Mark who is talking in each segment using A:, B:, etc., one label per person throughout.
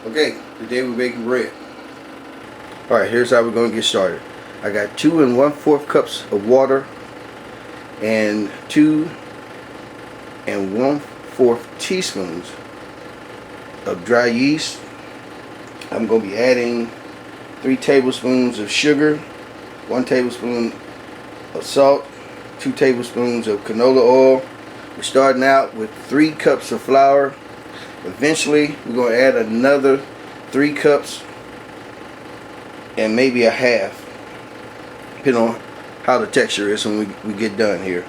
A: Okay, today we're making bread. Alright, here's how we're going to get started. I got 2 1/4 cups of water and 2 1/4 teaspoons of dry yeast. I'm going to be adding 3 tablespoons of sugar, 1 tablespoon of salt, 2 tablespoons of canola oil. We're starting out with 3 cups of flour. Eventually we're going to add another 3 cups and maybe a half, depending on how the texture is when we get done here.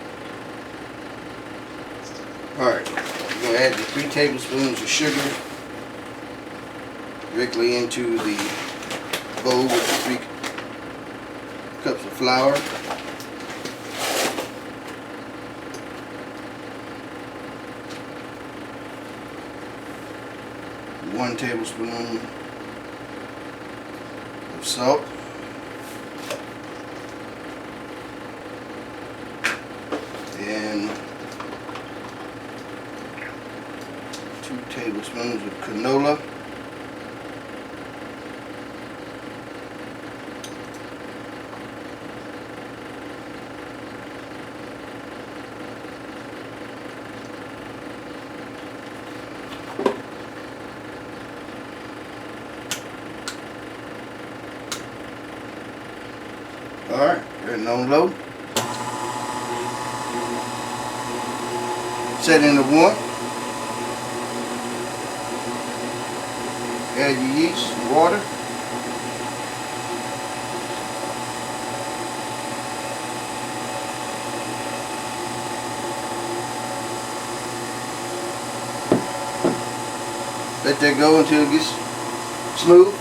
A: Alright, we're going to add the 3 tablespoons of sugar directly into the bowl with the 3 cups of flour. One tablespoon of salt, and 2 tablespoons of canola, Alright, getting on low. Set in the one. Add your yeast and water. Let that go until it gets smooth.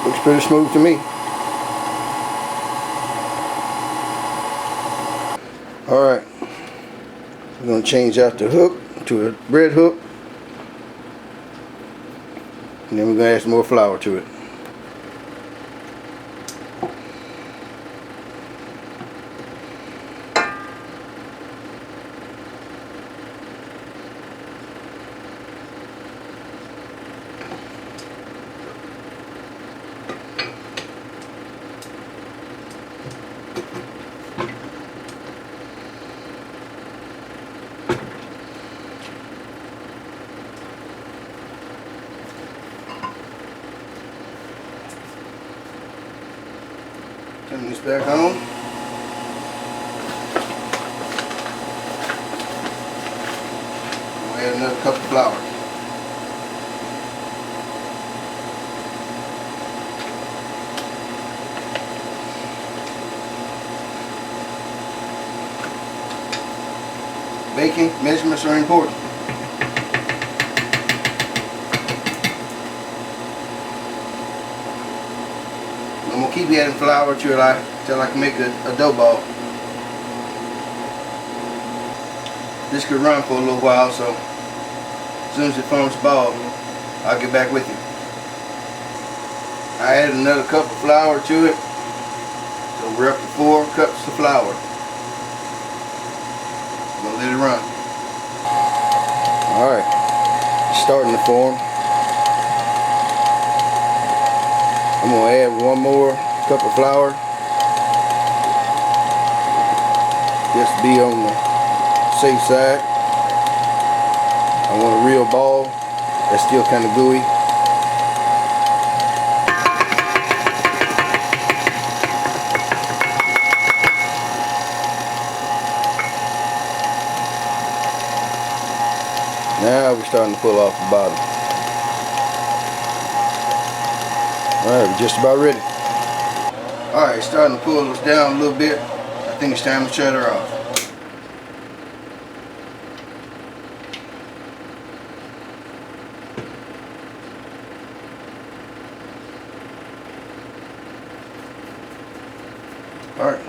A: Looks pretty smooth to me. Alright, we're going to change out the hook to a bread hook, and then we're going to add some more flour to it. Turn this back on. We'll add another cup of flour. Baking measurements are important. I'm going to keep adding flour till I can make a dough ball. This could run for a little while, so as soon as it forms a ball, I'll get back with you. I added another cup of flour to it, so we're up to 4 cups of flour. I'm going to let it run. Alright, it's starting to form. I'm going to add 1 more cup of flour, just to be on the safe side. I want a real ball that's still kind of gooey. Now we're starting to pull off the bottom. Alright, we're just about ready. Alright, starting to pull this down a little bit. I think it's time to shut her off. Alright,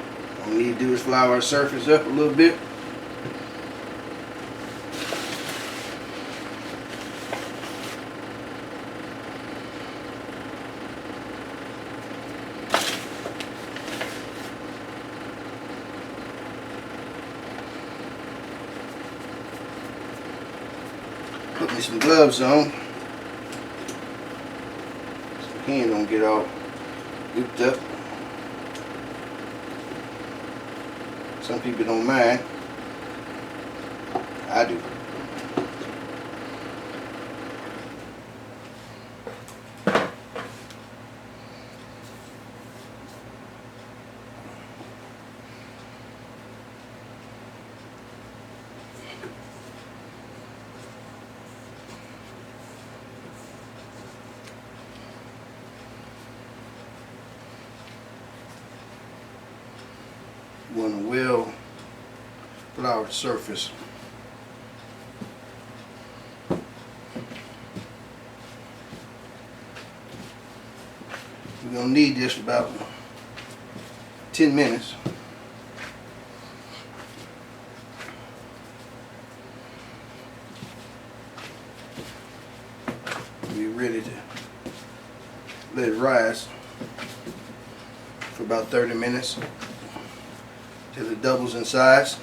A: all we need to do is flour our surface up a little bit. Put me some gloves on. So my hand don't get all gooped up. Some people don't mind. I do. You want a well floured surface. We're going to need this for about 10 minutes. Be ready to let it rise for about 30 minutes till it doubles in size.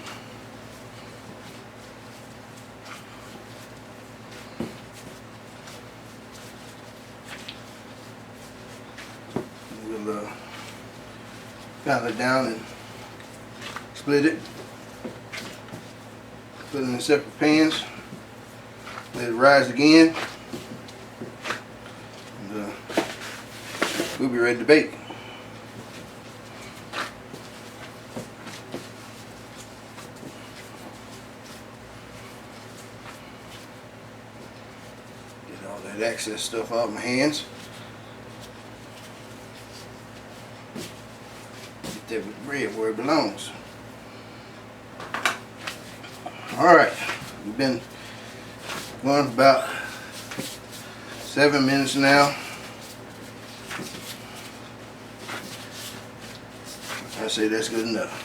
A: We'll pound it down and split it. Put it in separate pans. Let it rise again. And we'll be ready to bake. Get all that excess stuff off my hands. Get that bread where it belongs. Alright, we've been going for about 7 minutes now. I say that's good enough.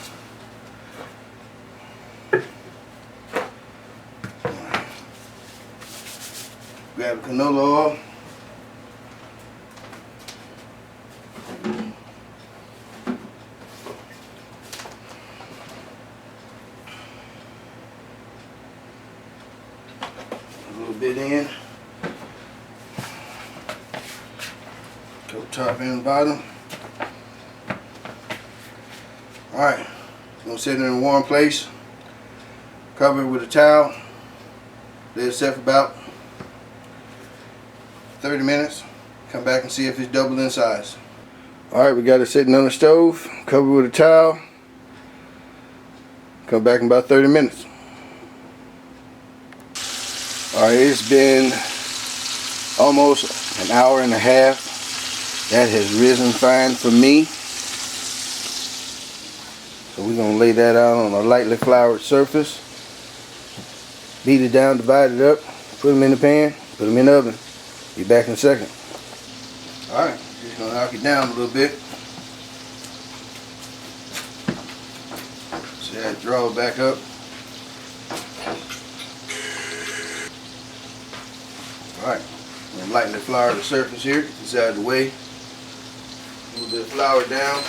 A: Grab canola oil. A little bit in. Go top and bottom. Alright, gonna set it in a warm place. Cover it with a towel. Let it set for about 30 minutes. Come back and see if it's doubled in size. Alright, we got it sitting on the stove. Cover it with a towel. Come back in about 30 minutes. Alright, it's been almost an hour and a half. That has risen fine for me. So we're going to lay that out on a lightly floured surface. Beat it down, divide it up, put them in the pan, put them in the oven. Be back in a second. Alright, just going to knock it down a little bit. See how it draw it back up. Alright, I'm going to lightly flour the surface here, get this out of the way. A little bit of flour down.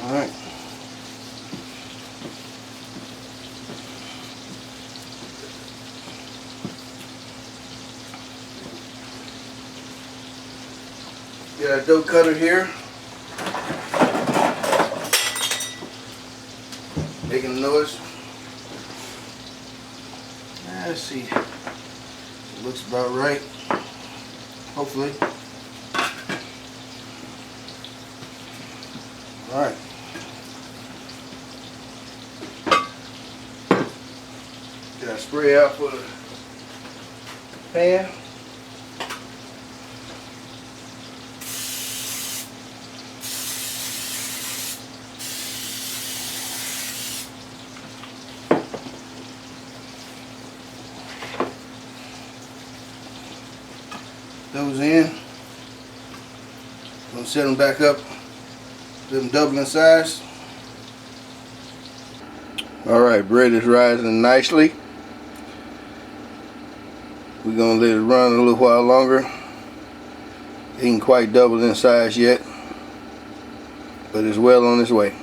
A: Alright. Got a dough cutter here. Making a noise. Let's see. It looks about right. Hopefully. Alright. Get our spray out for the pan. those in. Gonna set them back up. Let them double in size. Alright, bread is rising nicely. We're gonna let it run a little while longer. It ain't quite doubled in size yet, but it's well on its way.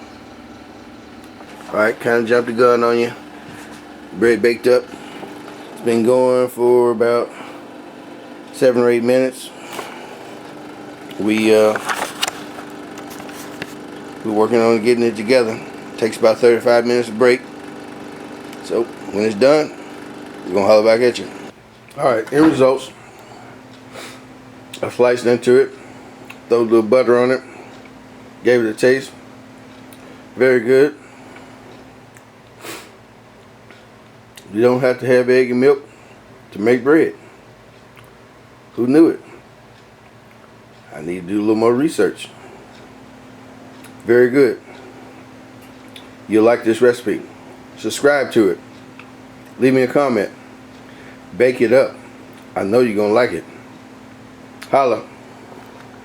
A: Alright, kind of jumped the gun on you. Bread baked up. It's been going for about 7 or 8 minutes. We're working on getting it together. It takes about 35 minutes to break. So when it's done, we're gonna holler back at you. Alright, end results. I sliced into it, throw a little butter on it, gave it a taste. Very good. You don't have to have egg and milk to make bread. Who knew it? I need to do a little more research. Very good. You'll like this recipe. Subscribe to it. Leave me a comment. Bake it up. I know you're gonna like it. Holla.